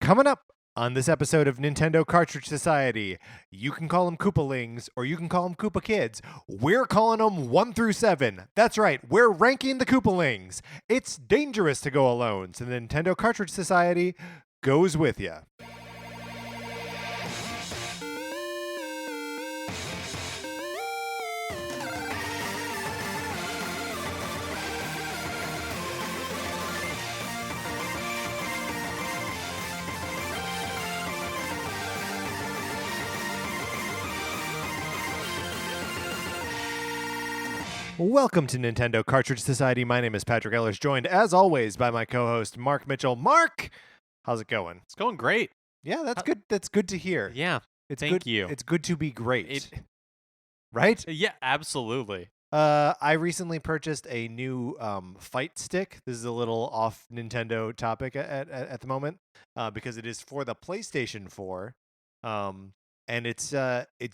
Coming up on this episode of Nintendo Cartridge Society, you can call them Koopalings or you can call them Koopa Kids. We're calling them 1 through 7. That's right, we're ranking the Koopalings. It's dangerous to go alone, so the Nintendo Cartridge Society goes with you. Welcome to Nintendo Cartridge Society. My name is Patrick Ellers, joined as always by my co-host Mark Mitchell. Mark, how's it going? It's going great. Yeah, that's good. That's good to hear. Yeah, Thank thank you. It's good to be great. Right? Yeah, absolutely. I recently purchased a new fight stick. This is a little off Nintendo topic at the moment because it is for the PlayStation 4. And it's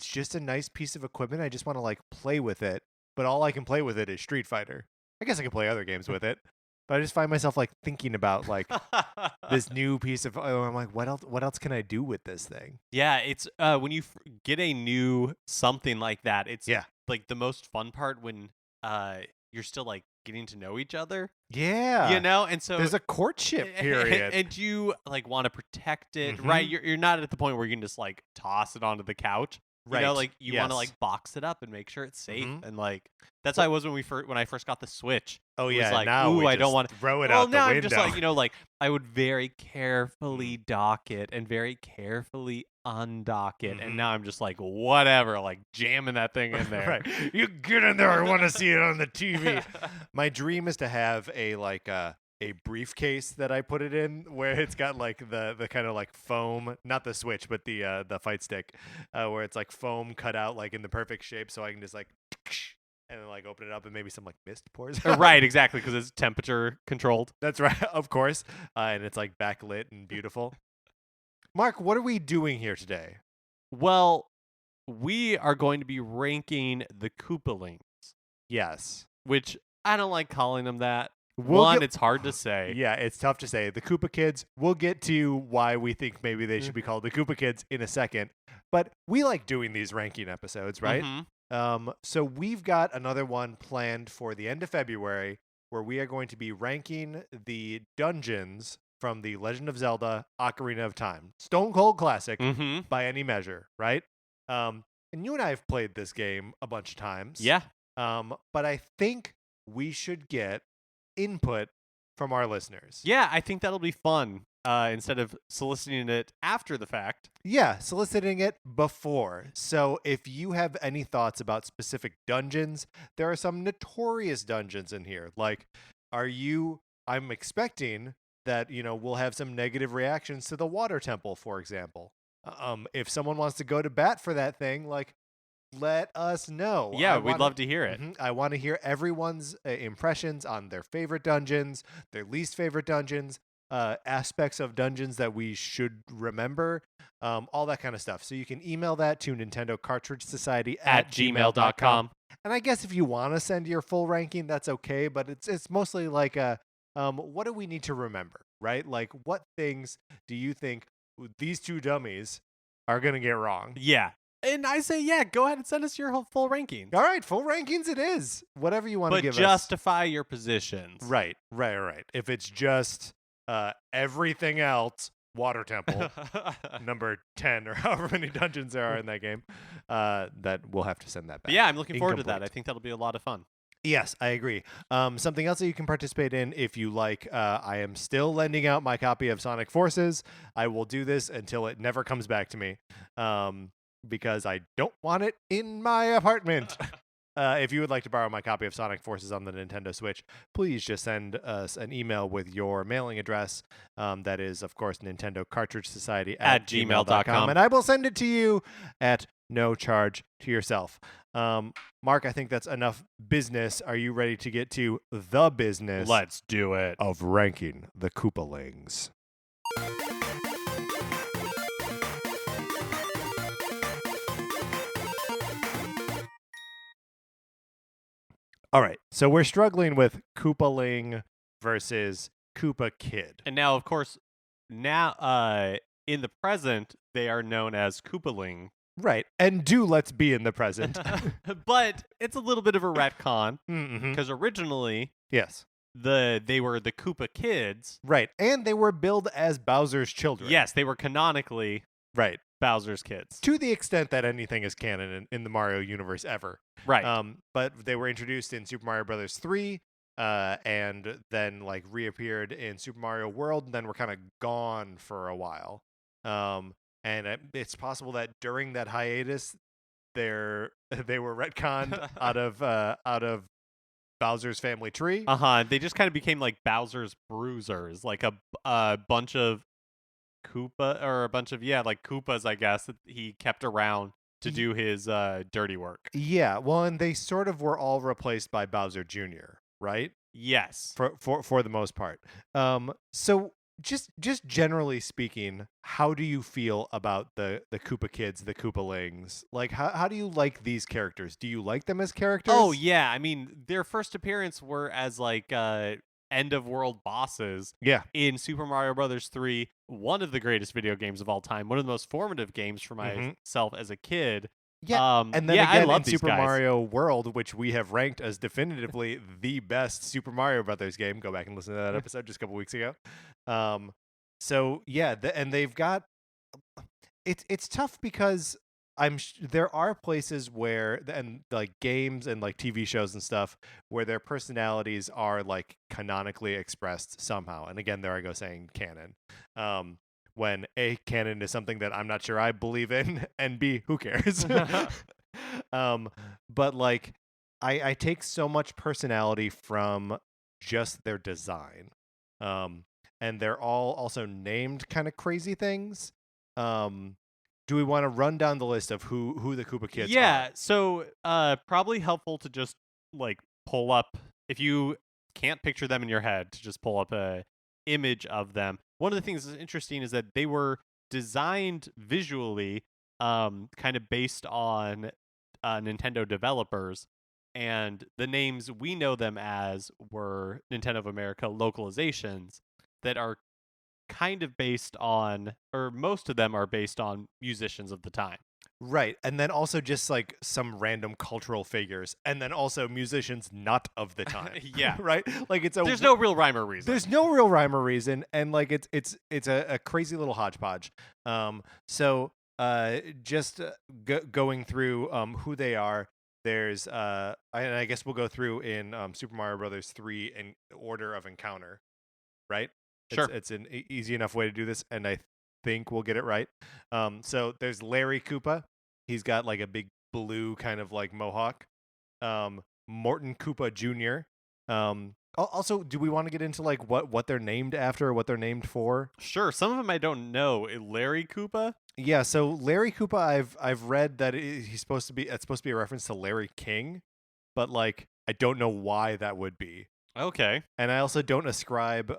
just a nice piece of equipment. I just want to like play with it. But all I can play with it is Street Fighter. I guess I can play other games with it, but I just find myself like thinking about like this new piece of. Oh, I'm like, what else can I do with this thing? Yeah, it's when you get a new something like that. It's like the most fun part when you're still like getting to know each other. Yeah, you know, and so there's a courtship period, and you like want to protect it, right? You're not at the point where you can just like toss it onto the couch. Right. You know, like you want to like box it up and make sure it's safe, and like that's how I was when I first got the Switch. Oh it yeah, was like, now we I just don't want to throw it well, out the now window. I'm just like, you know, like I would very carefully dock it and very carefully undock it, and now I'm just like whatever, like jamming that thing in there. Right, you get in there. I want to see it on the TV. My dream is to have a briefcase that I put it in where it's got like the kind of like foam, not the Switch, but the fight stick, where it's like foam cut out like in the perfect shape, so I can just like and then like open it up and maybe some like mist pours out. Right, exactly, because it's temperature controlled. That's right, of course, and it's like backlit and beautiful. Mark, what are we doing here today? Well, we are going to be ranking the Koopalings. Yes, which I don't like calling them that. It's hard to say. Yeah, it's tough to say. The Koopa Kids, we'll get to why we think maybe they should be called the Koopa Kids in a second. But we like doing these ranking episodes, right? So we've got another one planned for the end of February where we are going to be ranking the dungeons from the Legend of Zelda Ocarina of Time. Stone Cold Classic by any measure, right? And you and I have played this game a bunch of times. Yeah. But I think we should get input from our listeners. Yeah, I think that'll be fun instead of soliciting it after the fact. Yeah, soliciting it before. So if you have any thoughts about specific dungeons, there are some notorious dungeons in here. Like, I'm expecting that, you know, we'll have some negative reactions to the water temple, for example. If someone wants to go to bat for that thing, like, let us know. Yeah, we'd love to hear it. I want to hear everyone's impressions on their favorite dungeons, their least favorite dungeons, aspects of dungeons that we should remember, all that kind of stuff. So you can email that to Nintendo Cartridge Society at gmail.com. And I guess if you want to send your full ranking, that's okay. But it's mostly like what do we need to remember, right? Like what things do you think these two dummies are going to get wrong? Yeah. And I say, yeah, go ahead and send us your full rankings. All right, full rankings it is. Whatever you want to give us. But justify your positions. Right. If it's just everything else, Water Temple, number 10 or however many dungeons there are in that game, that we'll have to send that back. But yeah, I'm looking forward to that. I think that'll be a lot of fun. Yes, I agree. Something else that you can participate in if you like, I am still lending out my copy of Sonic Forces. I will do this until it never comes back to me. Because I don't want it in my apartment. If you would like to borrow my copy of Sonic Forces on the Nintendo Switch, please just send us an email with your mailing address. That is, of course, Nintendo Cartridge Society at gmail.com. And I will send it to you at no charge to yourself. Mark, I think that's enough business. Are you ready to get to the business? Let's do it. Of ranking the Koopalings. All right, so we're struggling with Koopaling versus Koopa Kid. And now, of course, now, in the present, they are known as Koopaling. Right. And let's be in the present. But it's a little bit of a retcon Mm-hmm. because originally Yes. they were the Koopa Kids. Right. And they were billed as Bowser's children. Yes, they were canonically Right. Bowser's kids. To the extent that anything is canon in the Mario universe ever. Right. But they were introduced in Super Mario Brothers 3, and then like reappeared in Super Mario World, and then were kind of gone for a while. And it's possible that during that hiatus, they were retconned out of Bowser's family tree. They just kind of became like Bowser's bruisers, like a bunch of Koopa or a bunch of like Koopas, I guess, that he kept around to do his dirty work. Yeah, well, and they sort of were all replaced by Bowser Jr., right? Yes. For the most part. So just generally speaking, how do you feel about the Koopa Kids, the Koopalings? Like, how do you like these characters? Do you like them as characters? Oh yeah, I mean their first appearance were as like end of world bosses. Yeah. In Super Mario Brothers 3, one of the greatest video games of all time, one of the most formative games for myself as a kid. Yeah, and then again, I love in these Super guys. Mario World, which we have ranked as definitively the best Super Mario Brothers game. Go back and listen to that episode just a couple weeks ago. So yeah, and they've got it's tough because there are places where and like games and like TV shows and stuff where their personalities are like canonically expressed somehow. And again, there I go saying canon. When A, canon is something that I'm not sure I believe in, and B, who cares? But like, I take so much personality from just their design, and they're all also named kind of crazy things. Do we want to run down the list of who the Koopa Kids are? Yeah, so probably helpful to just like pull up, if you can't picture them in your head, to just pull up a image of them. One of the things that's interesting is that they were designed visually kind of based on Nintendo developers, and the names we know them as were Nintendo of America localizations that are kind of based on, or most of them are based on musicians of the time. Right. And then also just like some random cultural figures, and then also musicians not of the time. Yeah. Right? Like there's no real rhyme or reason. There's no real rhyme or reason, and like it's a crazy little hodgepodge. So just going through who they are, there's and I guess we'll go through in Super Mario Brothers 3 in order of encounter, right? Sure. It's an easy enough way to do this, and I think we'll get it right. So there's Larry Koopa. He's got like a big blue kind of like mohawk. Morton Koopa Jr. Also, do we want to get into like what they're named after or what they're named for? Sure. Some of them I don't know. Larry Koopa? Yeah, so Larry Koopa, I've read that it's supposed to be a reference to Larry King, but like I don't know why that would be. Okay. And I also don't ascribe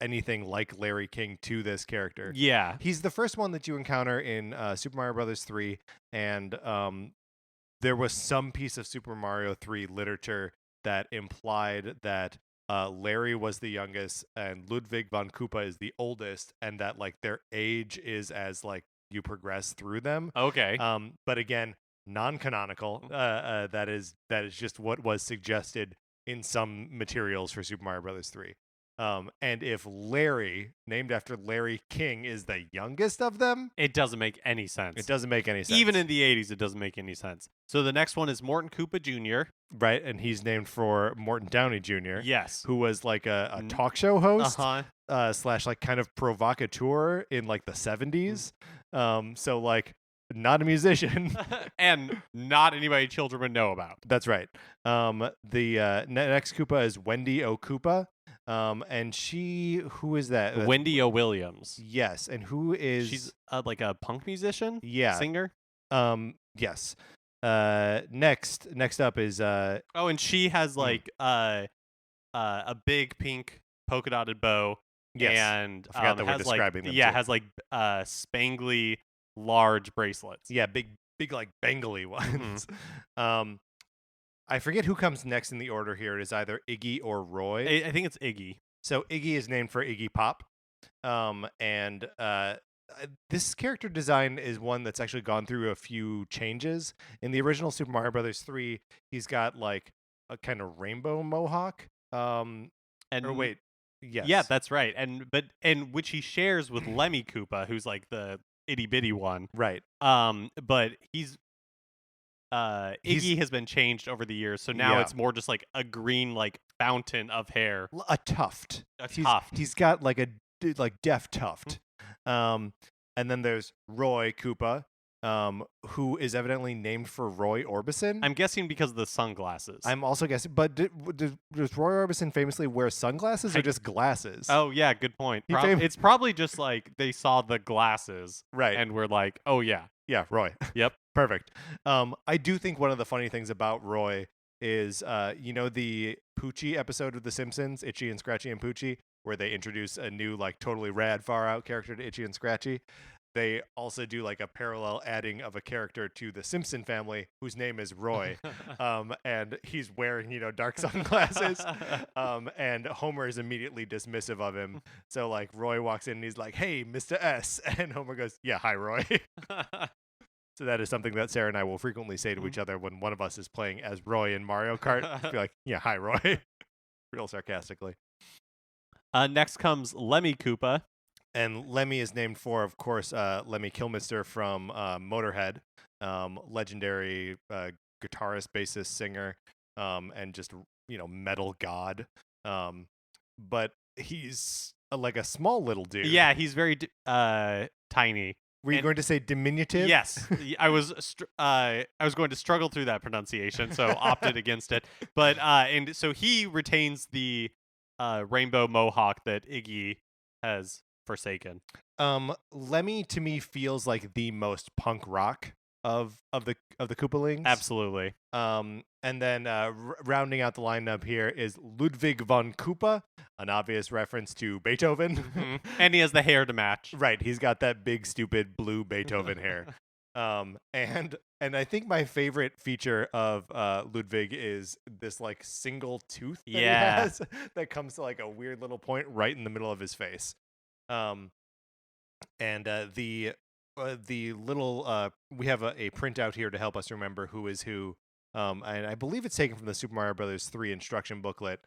anything like Larry King to this character. Yeah. He's the first one that you encounter in Super Mario Brothers 3, and there was some piece of Super Mario 3 literature that implied that Larry was the youngest and Ludwig von Koopa is the oldest, and that like their age is as like you progress through them. Okay. But again, non-canonical. That is just what was suggested in some materials for Super Mario Brothers 3. And if Larry, named after Larry King, is the youngest of them, it doesn't make any sense. It doesn't make any sense. Even in the 80s, it doesn't make any sense. So the next one is Morton Koopa Jr. Right, and he's named for Morton Downey Jr. Yes. Who was like a talk show host / like kind of provocateur in like the 70s. So like not a musician. And not anybody children would know about. That's right. The next Koopa is Wendy O. Koopa. And who is that? Wendy O. Williams. Yes, and who is... She's like a punk musician? Yeah. Singer? Yes. Next up is... and she has like a big pink polka dotted bow. Yes. And I forgot that we're describing them. Yeah, has like spangly large bracelets. Yeah, big like bangly ones. I forget who comes next in the order here. It is either Iggy or Roy. I think it's Iggy. So Iggy is named for Iggy Pop. And this character design is one that's actually gone through a few changes. In the original Super Mario Brothers 3, he's got like a kind of rainbow mohawk. Or And wait, yeah, yes, that's right. And which he shares with Lemmy Koopa, who's like the itty bitty one. right. But he's He's Iggy has been changed over the years, so now yeah, it's more just like a green like fountain of hair. a tuft. A tuft. He's got like a like deaf tuft. And then there's Roy Koopa, who is evidently named for Roy Orbison. I'm guessing because of the sunglasses. I'm also guessing, but does Roy Orbison famously wear sunglasses or just glasses? Oh yeah, good point. He It's probably just like they saw the glasses, right, and we're like, oh yeah, Roy. yep. Perfect. I do think one of the funny things about Roy is, the Poochie episode of The Simpsons, Itchy and Scratchy and Poochie, where they introduce a new, like, totally rad, far out character to Itchy and Scratchy. They also do like a parallel adding of a character to the Simpson family whose name is Roy, and he's wearing dark sunglasses, and Homer is immediately dismissive of him. So like Roy walks in and he's like, "Hey, Mr. S," and Homer goes, "Yeah, hi, Roy." So that is something that Sarah and I will frequently say to each other when one of us is playing as Roy in Mario Kart. Be like, "Yeah, hi, Roy," real sarcastically. Next comes Lemmy Koopa. And Lemmy is named for, of course, Lemmy Kilmister from Motorhead, legendary guitarist, bassist, singer, and just metal god. But he's like a small little dude. Yeah, he's very tiny. Were you going to say diminutive? Yes, I was going to struggle through that pronunciation, so opted against it. But and so he retains the rainbow mohawk that Iggy has forsaken. Lemmy to me feels like the most punk rock of the Koopalings. Absolutely. And then rounding out the lineup here is Ludwig von Koopa, an obvious reference to Beethoven. Mm-hmm. And he has the hair to match. Right, he's got that big stupid blue Beethoven hair. And I think my favorite feature of Ludwig is this like single tooth that he has that comes to like a weird little point right in the middle of his face. And the little we have a printout here to help us remember who is who. And I believe it's taken from the Super Mario Brothers 3 instruction booklet,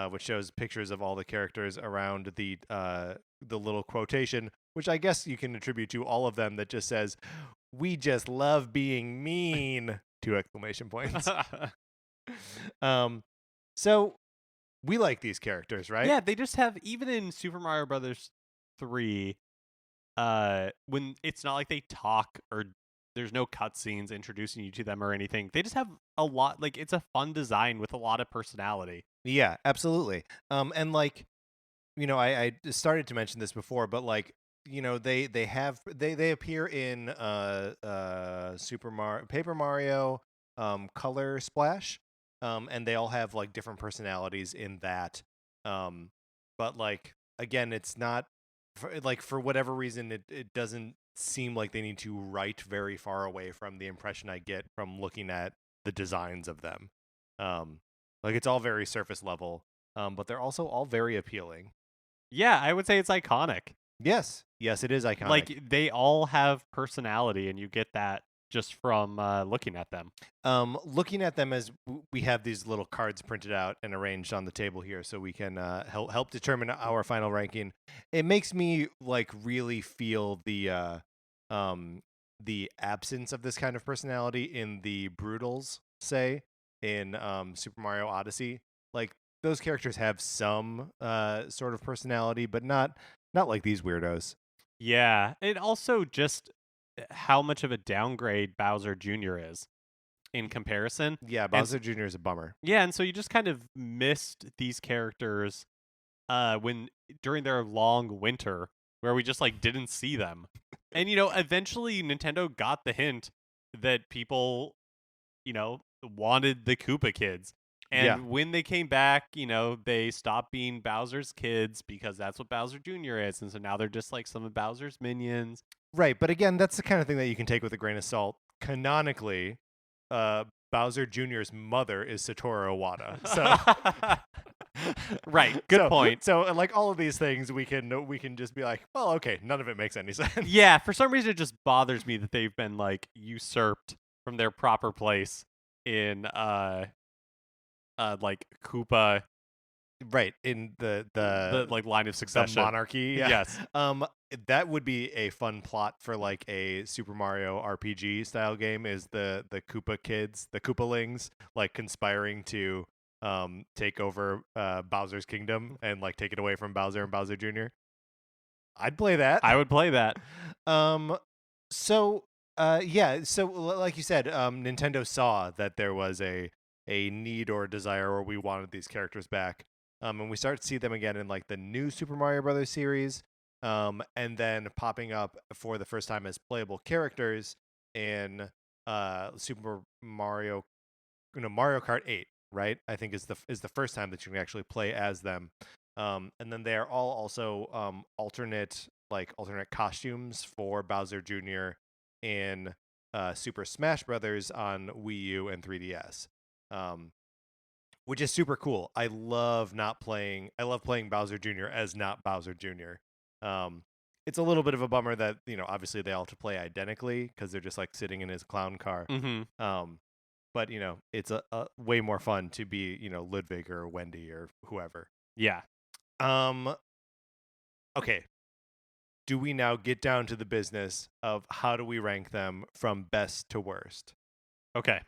which shows pictures of all the characters around the little quotation, which I guess you can attribute to all of them, that just says, "We just love being mean!" 2 exclamation points. So we like these characters, right? Yeah, they just have, even in Super Mario Brothers 3, when it's not like they talk or there's no cutscenes introducing you to them or anything. They just have a lot, like, it's a fun design with a lot of personality. Yeah, absolutely. And like, I started to mention this before, but like, they appear in Paper Mario, Color Splash, and they all have like different personalities in that. But like, again, it's not for whatever reason, it doesn't seem like they need to write very far away from the impression I get from looking at the designs of them. Like, it's all very surface level, but they're also all very appealing. Yeah, I would say it's iconic. Yes, it is iconic. Like, they all have personality, and you get that just from looking at them. Looking at them as we have these little cards printed out and arranged on the table here, so we can help determine our final ranking. It makes me like really feel the absence of this kind of personality in the Brutals, say in Super Mario Odyssey. Like, those characters have some sort of personality, but not like these weirdos. Yeah, and also just how much of a downgrade Bowser Jr. is in comparison. Yeah, Bowser Jr. is a bummer. Yeah, and so you just kind of missed these characters when during their long winter where we just like didn't see them. And eventually Nintendo got the hint that people wanted the Koopa Kids. And when they came back, they stopped being Bowser's kids because that's what Bowser Jr. is. And so now they're just like some of Bowser's minions. Right, but again, that's the kind of thing that you can take with a grain of salt. Canonically, Bowser Jr.'s mother is Satoru Iwata. So Right. Good point. So like all of these things, we can just be like, well, okay, none of it makes any sense. Yeah, for some reason it just bothers me that they've been like usurped from their proper place in like Koopa, Right, in the like line of the succession. monarchy. Yeah. Yes. That would be a fun plot for like a Super Mario RPG style game. Is the Koopa Kids, the Koopalings, like conspiring to take over Bowser's kingdom and like take it away from Bowser and Bowser Jr. I'd play that. I would play that. So yeah, so like you said, Nintendo saw that there was a need or a desire, or we wanted these characters back. And we start to see them again in like the new Super Mario Brothers series, and then popping up for the first time as playable characters in Super Mario, Mario Kart 8, right? I think is the first time that you can actually play as them. And then they are all also alternate costumes for Bowser Jr. in Super Smash Brothers on Wii U and 3DS. Which is super cool. I love playing Bowser Jr. as not Bowser Jr. It's a little bit of a bummer that, obviously they all have to play identically because they're just like sitting in his clown car. Mm-hmm. But it's a way more fun to be, Ludwig or Wendy or whoever. Yeah. Okay. Do we now get down to the business of how do we rank them from best to worst? Okay.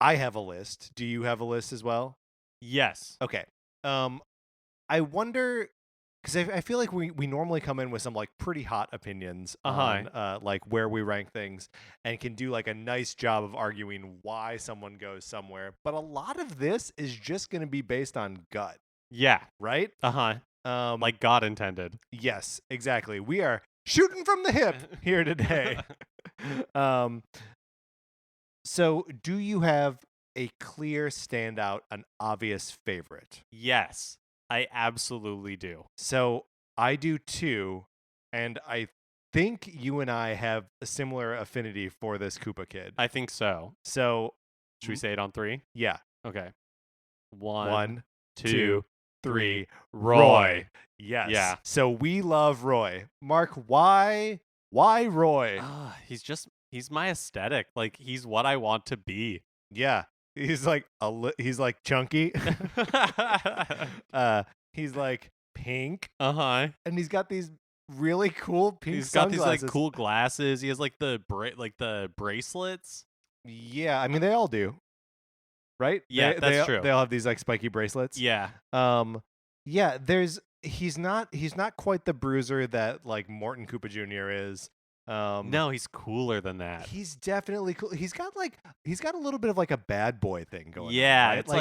I have a list. Do you have a list as well? Yes. Okay. I wonder, because I feel like we normally come in with some like pretty hot opinions on like where we rank things, and can do like a nice job of arguing why someone goes somewhere. But a lot of this is just going to be based on gut. Yeah. Right? Like God intended. Yes, exactly. We are shooting from the hip here today. So, do you have a clear standout, an obvious favorite? Yes, I absolutely do. So, I do too, and I think you and I have a similar affinity for this Koopa kid. I think so. So, should we say it on 3? Yeah. Okay. 1, 2, 3. Roy. Yes. Yeah. So we love Roy. Mark, why Roy? He's my aesthetic. Like, he's what I want to be. Yeah. He's like chunky. He's like pink. And he's got these really cool pink sunglasses. He's got these like cool glasses. He has like the bracelets. Yeah, I mean they all do. Right? Yeah, that's true. They all have these like spiky bracelets. Yeah. Yeah, he's not quite the bruiser that like Morton Koopa Jr. is. No, he's cooler than that. He's definitely cool. He's got a little bit of like a bad boy thing going on. Yeah, right? it's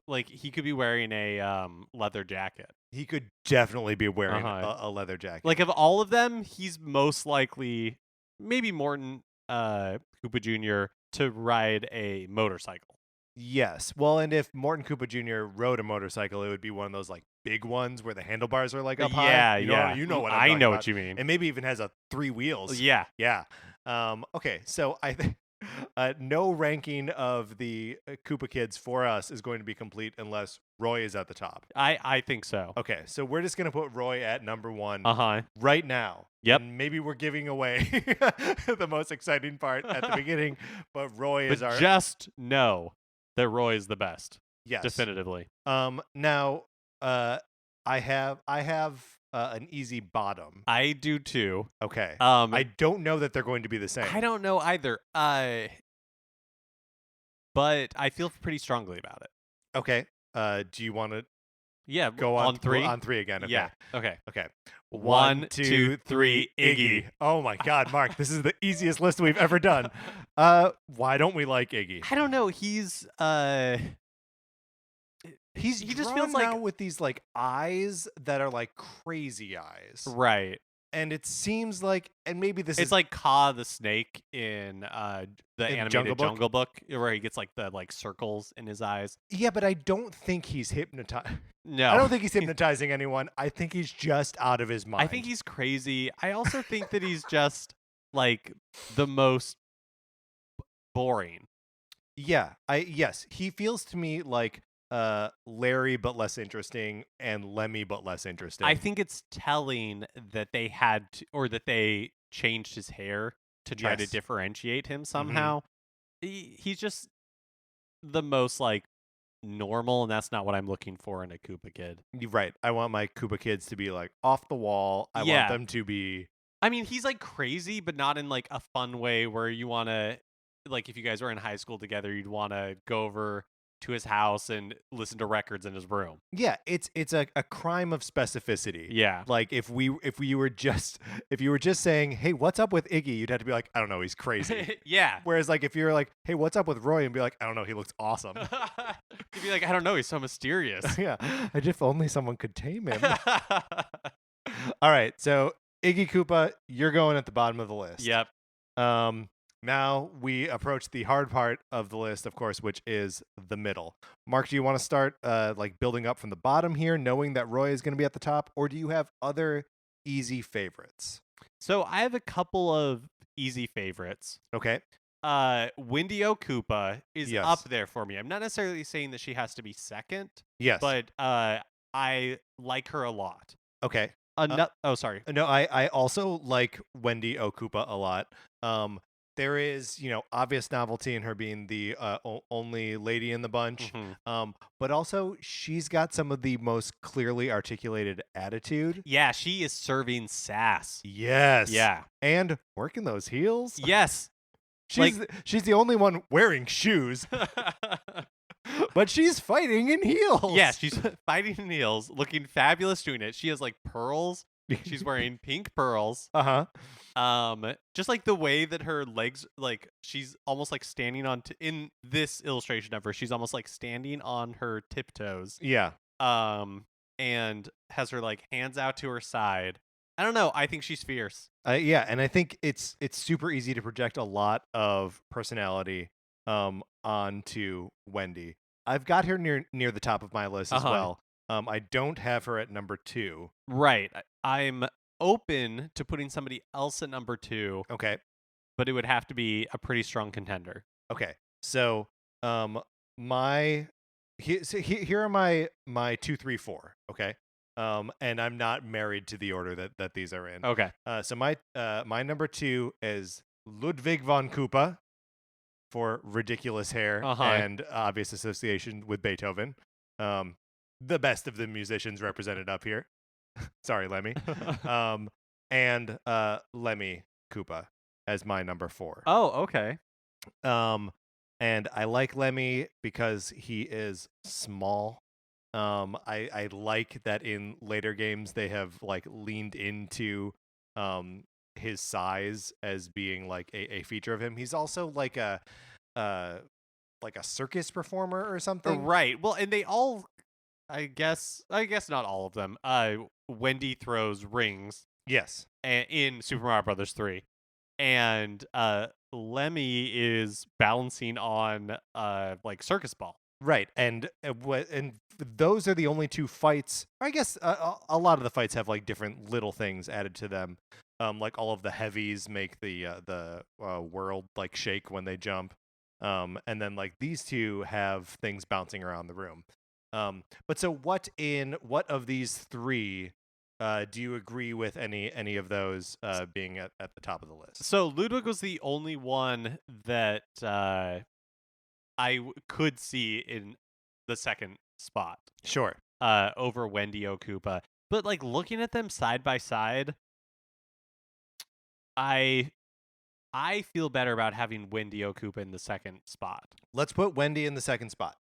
like he could be wearing a leather jacket. He could definitely be wearing a leather jacket. Like of all of them, he's most likely, maybe Morton Koopa Jr. to ride a motorcycle. Yes. Well, and if Morton Koopa Jr. rode a motorcycle, it would be one of those like big ones where the handlebars are like up high. Yeah. You know what I know about. what you mean. And maybe even has 3 wheels. Yeah. Yeah. Okay. So I think no ranking of the Koopa Kids for us is going to be complete unless Roy is at the top. I think so. Okay. So we're just going to put Roy at number 1 right now. Yep. And maybe we're giving away the most exciting part at the beginning, but Roy is our. Just know that Roy is the best. Yes. Definitively. Now, I have an easy bottom. I do too. Okay. I don't know that they're going to be the same. I don't know either. But I feel pretty strongly about it. Okay. Do you want to? Yeah. Go on 3. On 3 again. Okay. Yeah. Okay. 1, 2, 3. Iggy. Oh my God, Mark! This is the easiest list we've ever done. Why don't we like Iggy? I don't know. He just feels like now with these like eyes that are like crazy eyes, right? And it seems like, and maybe it's like Ka the snake in the animated Jungle Book, where he gets like the like circles in his eyes. Yeah, but I don't think he's hypnotized. No, I don't think he's hypnotizing anyone. I think he's just out of his mind. I think he's crazy. I also think that he's just like the most boring. Yeah, yes, he feels to me like Larry but less interesting and Lemmy but less interesting. I think it's telling that they had to, or that they changed his hair to try to Yes. differentiate him Mhm. somehow. He's just the most like normal, and that's not what I'm looking for in a Koopa kid. You're right. I want my Koopa kids to be like off the wall. I want Yeah. them to be I mean, he's like crazy, but not in like a fun way where you want to, like, if you guys were in high school together, you'd want to go over to his house and listen to records in his room. yeah, it's a crime of specificity. Yeah. Like if you were just if you were just saying, "Hey, what's up with Iggy?" You'd have to be like, "I don't know, he's crazy." Yeah. Whereas like if you're like, "Hey, what's up with Roy?" and be like, "I don't know, he looks awesome." You'd be like, I don't know, he's so mysterious. Yeah. If only someone could tame him. All right. So, Iggy Koopa, you're going at the bottom of the list. Yep. Now we approach the hard part of the list, of course, which is the middle. Mark, do you want to start like building up from the bottom here, knowing that Roy is going to be at the top, or do you have other easy favorites? So I have a couple of easy favorites. Okay. Wendy O. Koopa is Yes. up there for me. I'm not necessarily saying that she has to be second, Yes. but I like her a lot. Okay. Oh, sorry. No, I also like Wendy O. Koopa a lot. There is, obvious novelty in her being the only lady in the bunch. Mhm. But also she's got some of the most clearly articulated attitude. Yeah, she is serving sass. Yes. Yeah. And working those heels. Yes. She's the only one wearing shoes, but she's fighting in heels. Yeah, she's fighting in heels, looking fabulous doing it. She has like pearls. She's wearing pink pearls. Just like the way that her legs, like she's almost like standing on in this illustration of her, she's almost like standing on her tiptoes. Yeah. And has her like hands out to her side. I don't know. I think she's fierce. Yeah, and I think it's super easy to project a lot of personality onto Wendy. I've got her near the top of my list as well. I don't have her at number 2. Right. I'm open to putting somebody else at number 2. Okay. But it would have to be a pretty strong contender. Okay. So, here are my 2, 3, 4. Okay. And I'm not married to the order that these are in. Okay. So my number 2 is Ludwig von Koopa for ridiculous hair and obvious association with Beethoven. The best of the musicians represented up here. Sorry, Lemmy. And Lemmy Koopa as my number 4. Oh, okay. And I like Lemmy because he is small. I like that in later games they have like leaned into his size as being like a feature of him. He's also like a circus performer or something. Right. Well, and they all, I guess not all of them. Wendy throws rings. Yes. In Super Mario Brothers 3. And Lemmy is balancing on like circus ball. Right, and those are the only 2 fights. I guess a lot of the fights have like different little things added to them. Like all of the heavies make the world like shake when they jump. And then like these 2 have things bouncing around the room. But so what of these 3 do you agree with any of those being at the top of the list? So Ludwig was the only one that I could see in the second spot. Sure. Over Wendy O. Koopa. But like looking at them side by side, I feel better about having Wendy O. Koopa in the second spot. Let's put Wendy in the second spot.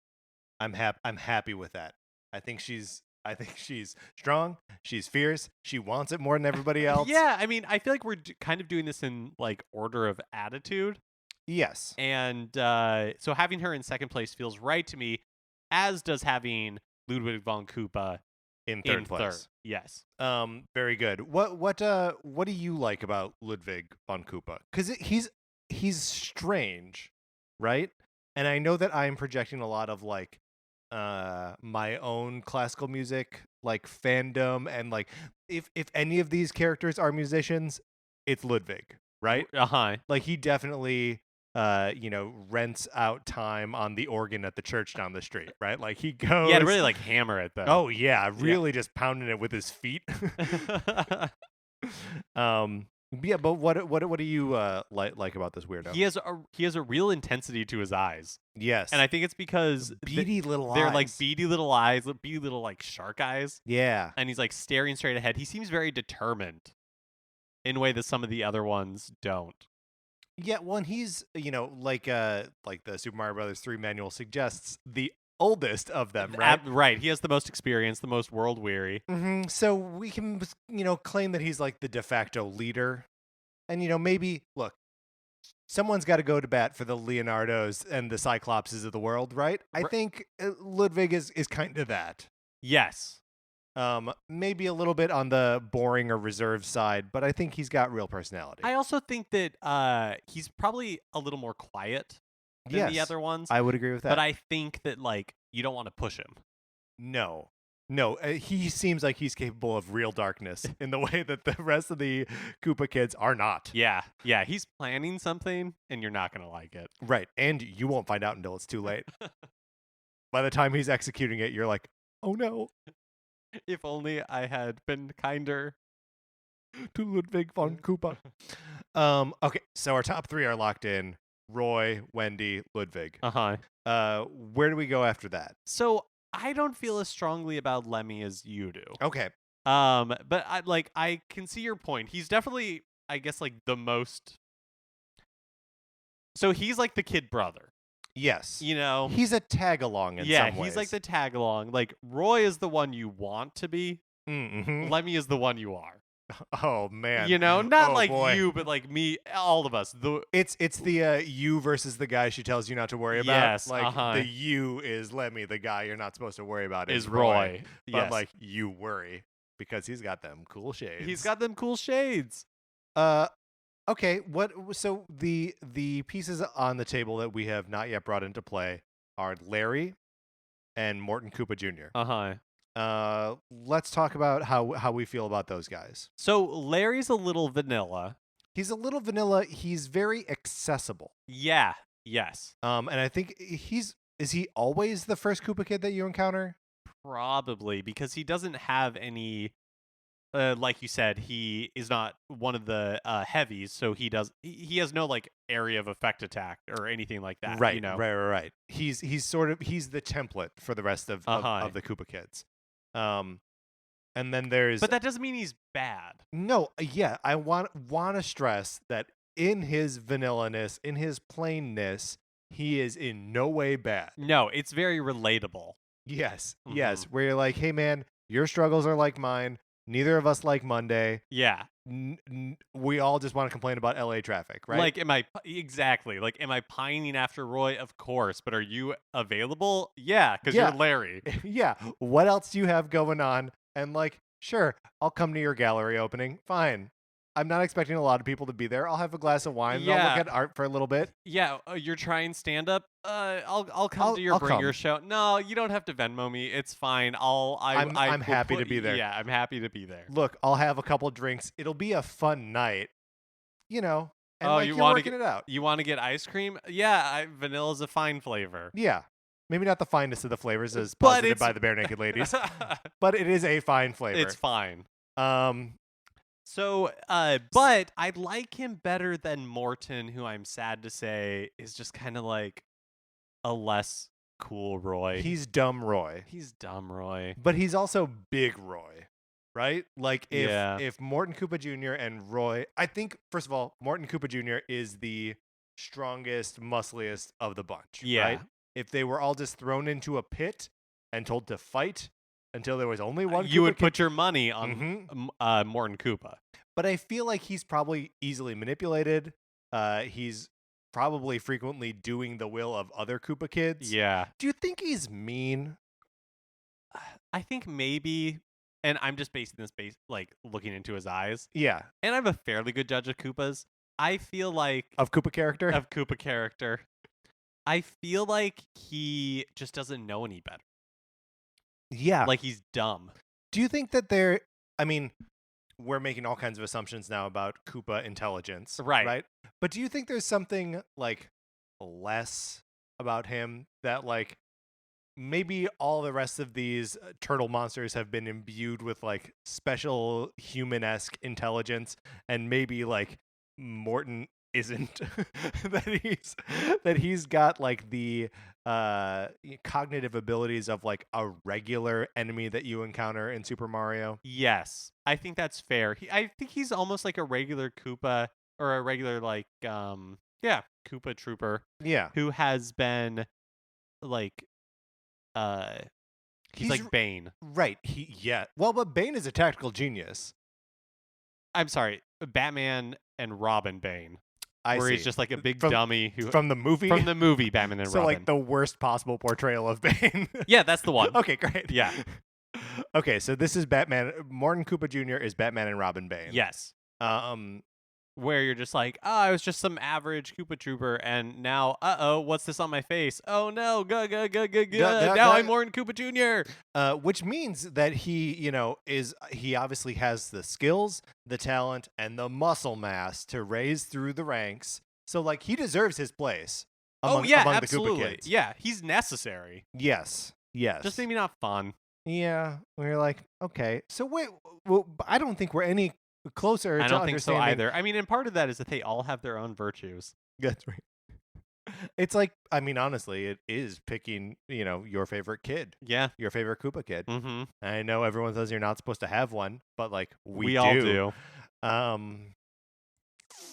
I'm happy with that. I think she's strong. She's fierce. She wants it more than everybody else. Yeah, I mean, I feel like we're kind of doing this in like order of attitude. Yes. And so having her in second place feels right to me, as does having Ludwig von Koopa in third place. Yes. Very good. What do you like about Ludwig von Koopa? Because he's strange, right? And I know that I'm projecting a lot of like my own classical music like fandom, and like if any of these characters are musicians, it's Ludwig, right? Uh-huh. Like he definitely rents out time on the organ at the church down the street, right? Like he Yeah, goes. to really like hammer it though. Oh yeah, really just pounding it with his feet. Yeah, but what do you like about this weirdo? He has a real intensity to his eyes, Yes, and I think it's because beady little they're eyes. like beady little eyes, beady little like shark eyes. Yeah, And he's like staring straight ahead. He seems very determined in a way that some of the other ones don't. yeah. Well, and he's like the Super Mario Brothers 3 manual suggests, the oldest of them, right? Right. He has the most experience, the most world weary. Mm-hmm. So we can claim that he's like the de facto leader, and maybe look. Someone's got to go to bat for the Leonardos and the Cyclopses of the world, right? I think Ludwig is kind of that. Yes. Maybe a little bit on the boring or reserved side, but I think he's got real personality. I also think that he's probably a little more quiet than the other ones. I would agree with that. But I think that like you don't want to push him. No, he seems like he's capable of real darkness in the way that the rest of the Koopa kids are not. Yeah, he's planning something, and you're not gonna like it. Right, and you won't find out until it's too late. By the time he's executing it, you're like, oh no. If only I had been kinder to Ludwig von Koopa. Okay, so our top 3 are locked in: Roy, Wendy, Ludwig. Where do we go after that? So I don't feel as strongly about Lemmy as you do. Okay. But I can see your point. He's definitely, I guess, like the most. So he's like the kid brother. Yes. He's a tag along in some ways. Yeah, he's like the tag along. Like Roy is the one you want to be. Mm-hmm. Lemmy is the one you are. Oh man. Not like boy. you, but like me, all of us. It's the you versus the guy she tells you not to worry about. Yes, like the you is Lemmy, the guy you're not supposed to worry about is Roy. But yes. like you worry because he's got them cool shades. He's got them cool shades. Okay, so the pieces on the table that we have not yet brought into play are Larry and Morton Koopa Jr. Let's talk about how we feel about those guys. So Larry's a little vanilla. He's a little vanilla. He's very accessible. Yeah. Yes. And I think is he always the first Koopa kid that you encounter? Probably, because he doesn't have any. Like you said, he is not one of the heavies, so he has no like area of effect attack or anything like that. Right. Right. He's the template for the rest of the Koopa kids. And then there's. But that doesn't mean he's bad. No, yeah, I want to stress that in his vanilla-ness, in his plainness, he is in no way bad. No, it's very relatable. Yes, yes, where you're like, hey man, your struggles are like mine. Neither of us like Monday. Yeah. We all just want to complain about LA traffic, right? Like, am I pining after Roy? Of course. But are you available? Yeah, because you're Larry. Yeah. What else do you have going on? And like, sure, I'll come to your gallery opening. Fine. I'm not expecting a lot of people to be there. I'll have a glass of wine. Yeah. I'll look at art for a little bit. Yeah, you're trying stand up. I'll come to your bringer show. No, you don't have to Venmo me. It's fine. I'm happy to be there. Yeah, I'm happy to be there. Look, I'll have a couple drinks. It'll be a fun night. And you want to get it out. You want to get ice cream? Yeah, vanilla's a fine flavor. Yeah. Maybe not the finest of the flavors as posited by the Bare Naked Ladies, but it is a fine flavor. It's fine. So, but I like him better than Morton, who I'm sad to say is just kind of like a less cool Roy. He's dumb Roy. But he's also big Roy, right? Like if Morton Koopa Jr. and Roy, I think, first of all, Morton Koopa Jr. is the strongest, muscliest of the bunch, right? If they were all just thrown into a pit and told to fight until there was only one, you would put your money on Morton Koopa. But I feel like he's probably easily manipulated. He's probably frequently doing the will of other Koopa kids. Yeah. Do you think he's mean? I think maybe, and I'm just basing this like looking into his eyes. Yeah. And I'm a fairly good judge of Koopas. I feel like of Koopa character. I feel like he just doesn't know any better. Yeah. Like he's dumb. Do you think that we're making all kinds of assumptions now about Koopa intelligence, right? But do you think there's something like less about him, that like maybe all the rest of these turtle monsters have been imbued with like special human-esque intelligence, and maybe like Morton isn't. that he's got like the cognitive abilities of like a regular enemy that you encounter in Super Mario. Yes, I think that's fair. I think he's almost like a regular Koopa, or a regular like Koopa Trooper Yeah, who has been like he's like Bane. right. Well, but Bane is a tactical genius. I'm sorry, Batman and Robin Bane. I where see. he's just like a big From- dummy who From the movie? from the movie Batman and so Robin. like the worst possible portrayal of Bane. Yeah, that's the one. Okay, great. Yeah. Okay, so this is Batman. Morton Koopa Jr. is Batman and Robin Bane. Yes. Um, Where you're just like, I was just some average Koopa Trooper, and now, what's this on my face? Oh no, now I'm Morton Koopa Jr. Which means that he obviously has the skills, the talent, and the muscle mass to raise through the ranks. So like he deserves his place. Among the absolutely. Koopa Kids. Yeah, he's necessary. Yes. Just maybe not fun. Yeah, we're like, okay. So wait, well, I don't think we're any closer I to don't think so understanding. either. I mean, and part of that is that they all have their own virtues. That's right. It's like, I mean, honestly, it is picking, your favorite kid, Yeah. your favorite Koopa kid. Mm-hmm. I know everyone says you're not supposed to have one, but like we all do.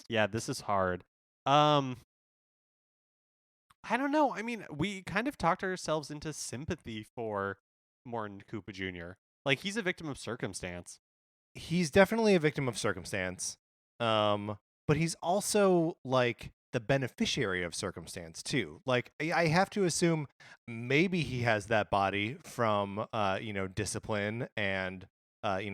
Yeah, this is hard. I don't know. I mean, we kind of talked ourselves into sympathy for Morton Koopa Jr. Like, he's a victim of circumstance. He's definitely a victim of circumstance. But he's also like the beneficiary of circumstance too. Like I have to assume maybe he has that body from discipline and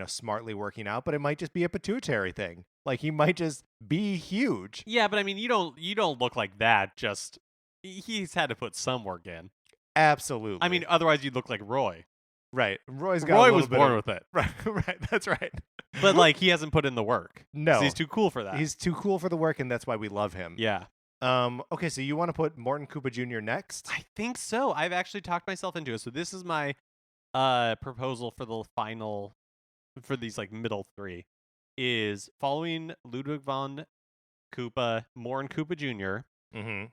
smartly working out, but it might just be a pituitary thing. Like he might just be huge. Yeah, but I mean, you don't look like that. Just he's had to put some work in. Absolutely. I mean, otherwise you'd look like Roy. Right. Roy was born with it. Right. Right. That's right. But like he hasn't put in the work. No. 'Cause he's too cool for that. He's too cool for the work, and that's why we love him. Yeah. Okay, so you want to put Morton Koopa Jr. next? I think so. I've actually talked myself into it. So this is my proposal for the final, for these like middle three, is following Ludwig von Koopa, Morton Koopa Jr.,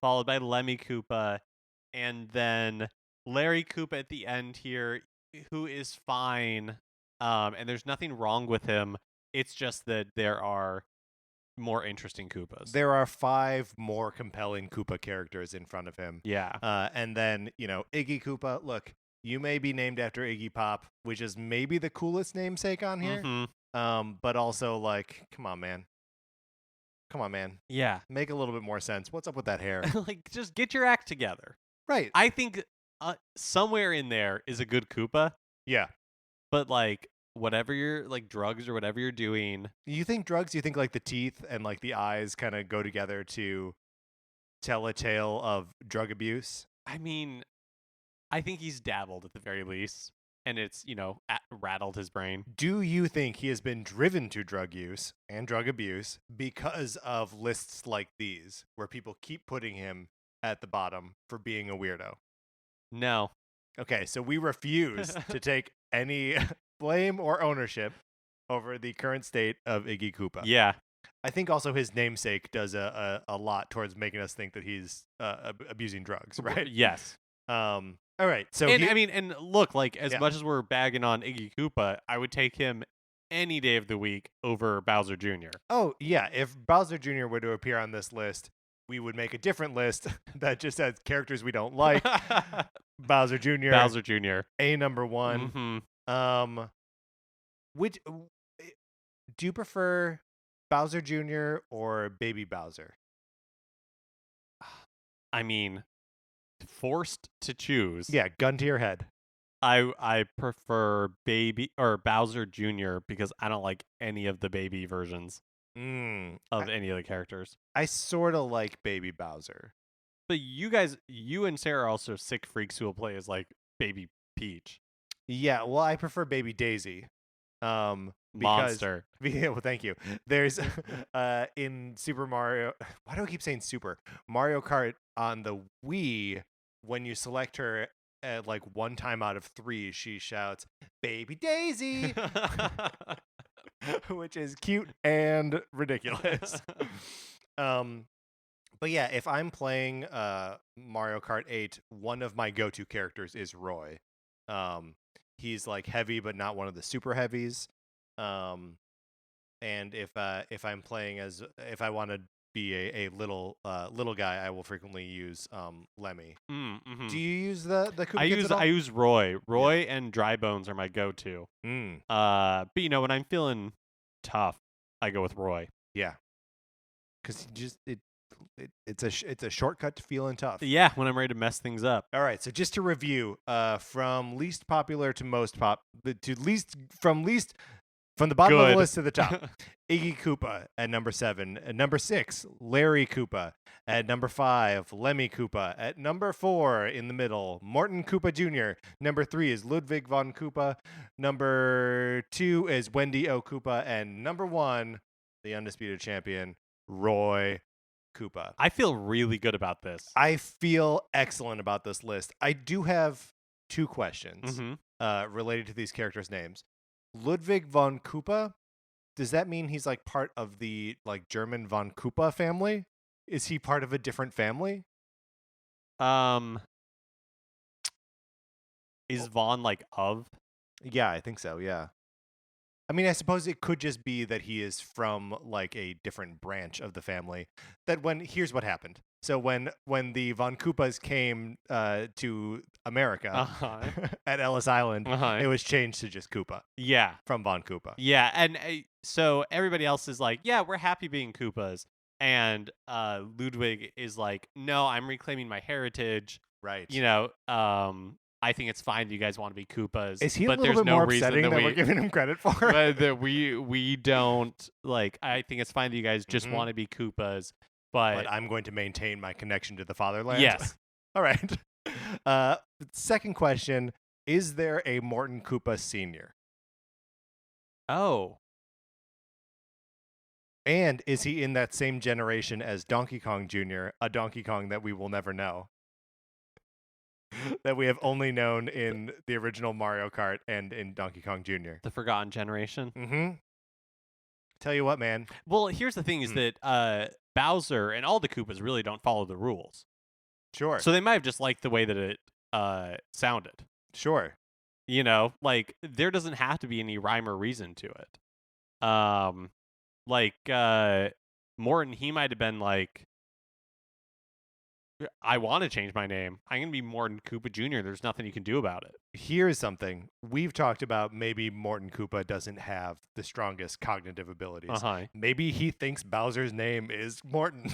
followed by Lemmy Koopa, and then Larry Koopa at the end here, who is fine. And there's nothing wrong with him. It's just that there are more interesting Koopas. There are 5 more compelling Koopa characters in front of him. Yeah. And then, Iggy Koopa, look, you may be named after Iggy Pop, which is maybe the coolest namesake on here. But also, like, come on, man. Yeah. Make a little bit more sense. What's up with that hair? Like, just get your act together. Right. I think somewhere in there is a good Koopa. Yeah. But, like, whatever you're, like, drugs or whatever you're doing. You think drugs, you think, like, the teeth and, like, the eyes kind of go together to tell a tale of drug abuse? I mean, I think he's dabbled at the very least. And it's, rattled his brain. Do you think he has been driven to drug use and drug abuse because of lists like these, where people keep putting him at the bottom for being a weirdo? No. Okay, so we refuse to take any blame or ownership over the current state of Iggy Koopa. Yeah. I think also his namesake does a lot towards making us think that he's abusing drugs, right? Yes. All right, so and look, like, as much as we're bagging on Iggy Koopa, I would take him any day of the week over Bowser Jr. Oh, yeah, if Bowser Jr. were to appear on this list, we would make a different list that just has characters we don't like. Bowser Jr. A number 1. Which do you prefer, Bowser Jr. or Baby Bowser? I mean, forced to choose. Yeah, gun to your head. I prefer Baby or Bowser Jr. because I don't like any of the baby versions of any of the characters. I sort of like Baby Bowser. But you and Sarah are also sick freaks who will play as like Baby Peach. Yeah, well, I prefer Baby Daisy. Monster. Yeah, well, thank you. There's in Super Mario. Why do I keep saying Super Mario Kart on the Wii? When you select her, like one time out of 3, she shouts, "Baby Daisy," which is cute and ridiculous. But yeah, if I'm playing Mario Kart 8, one of my go-to characters is Roy. He's like heavy, but not one of the super heavies. And if I'm playing if I want to be a little guy, I will frequently use Lemmy. Mm-hmm. Do you use the Koopa Kids at all? I use Roy. Roy and Dry Bones are my go-to. But when I'm feeling tough, I go with Roy. Yeah, because it's a shortcut to feeling tough. Yeah, when I'm ready to mess things up. All right, so just to review, from least popular to most from the bottom of the list to the top. Iggy Koopa at number 7. At number 6, Larry Koopa. At number 5, Lemmy Koopa. At number 4, in the middle, Morton Koopa Jr. Number 3 is Ludwig von Koopa. Number 2 is Wendy O. Koopa. And number 1, the undisputed champion, Roy Koopa. I feel really good about this. I feel excellent about this list. I do have 2 questions related to these characters' names. Ludwig von Koopa, does that mean he's like part of the like German von Koopa family? Is he part of a different family? Is Von like of? Yeah, I think so, yeah. I mean, I suppose it could just be that he is from like a different branch of the family. Here's what happened. So when the Von Koopas came to America at Ellis Island, it was changed to just Koopa. Yeah. From Von Koopa. Yeah, and so everybody else is like, yeah, we're happy being Koopas. And Ludwig is like, no, I'm reclaiming my heritage. Right. I think it's fine that you guys want to be Koopas. Is he but a little there's bit no more reason upsetting that we're giving him credit for? that we don't, like, I think it's fine that you guys just want to be Koopas. But I'm going to maintain my connection to the fatherland. Yes. All right. Second question, is there a Morton Koopa Sr.? Oh. And is he in that same generation as Donkey Kong Jr., a Donkey Kong that we will never know? That we have only known in the original Mario Kart and in Donkey Kong Jr. The Forgotten Generation? Tell you what, man. Well, here's the thing is that Bowser and all the Koopas really don't follow the rules. Sure. So they might have just liked the way that it sounded. Sure. Like, there doesn't have to be any rhyme or reason to it. Morton, he might have been like, I want to change my name. I'm going to be Morton Koopa Jr. There's nothing you can do about it. Here's something. We've talked about maybe Morton Koopa doesn't have the strongest cognitive abilities. Maybe he thinks Bowser's name is Morton.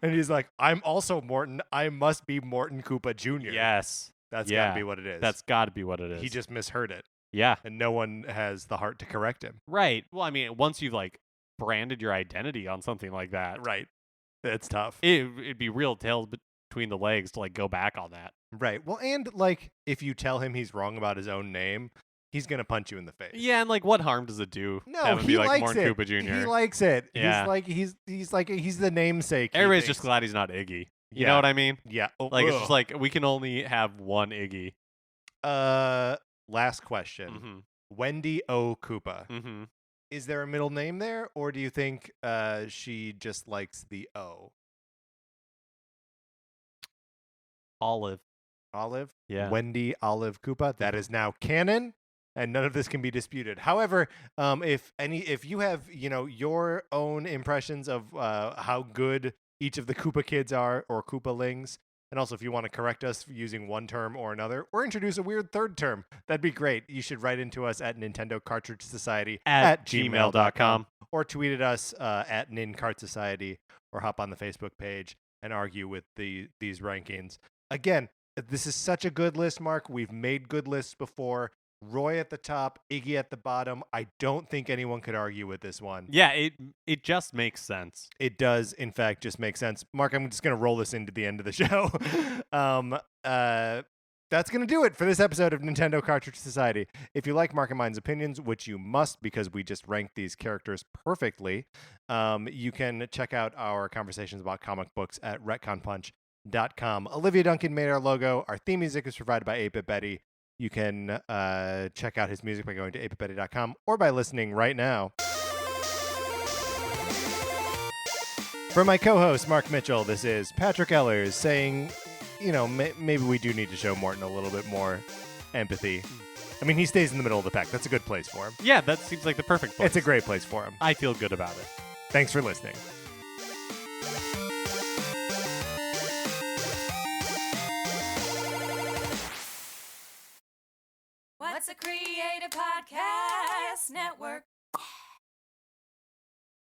And he's like, I'm also Morton. I must be Morton Koopa Jr. Yes. That's got to be what it is. That's got to be what it is. He just misheard it. Yeah. And no one has the heart to correct him. Right. Well, I mean, once you've like branded your identity on something like that. Right. It's tough. It'd be real tails between the legs to like go back on that. Right. Well, and like if you tell him he's wrong about his own name, he's gonna punch you in the face. Yeah, and like what harm does it do? No, he likes Morton it. Koopa Jr. He likes it. Yeah. He's the namesake. Everybody's just glad he's not Iggy. You know what I mean? Yeah. It's just like we can only have one Iggy. Last question. Wendy O. Koopa. Is there a middle name there, or do you think she just likes the O? Olive. Yeah. Wendy Olive Koopa. That is now canon, and none of this can be disputed. However, if you have your own impressions of how good each of the Koopa Kids are or Koopalings, and also if you want to correct us using one term or another, or introduce a weird third term, that'd be great. You should write into us at Nintendo Cartridge Society at gmail.com, or tweet at us at NinCart Society, or hop on the Facebook page and argue with these rankings. Again, this is such a good list, Mark. We've made good lists before. Roy at the top, Iggy at the bottom. I don't think anyone could argue with this one. Yeah, it just makes sense. It does, in fact, just make sense. Mark, I'm just going to roll this into the end of the show. That's going to do it for this episode of Nintendo Cartridge Society. If you like Mark and Mine's opinions, which you must because we just ranked these characters perfectly, you can check out our conversations about comic books at retconpunch.com. Olivia Duncan made our logo. Our theme music is provided by 8-Bit Betty. You can check out his music by going to 8bitbetty.com or by listening right now. For my co-host, Mark Mitchell, this is Patrick Ellers saying, maybe we do need to show Morton a little bit more empathy. I mean, he stays in the middle of the pack. That's a good place for him. Yeah, that seems like the perfect place. It's a great place for him. I feel good about it. Thanks for listening. What's a Creative Podcast Network?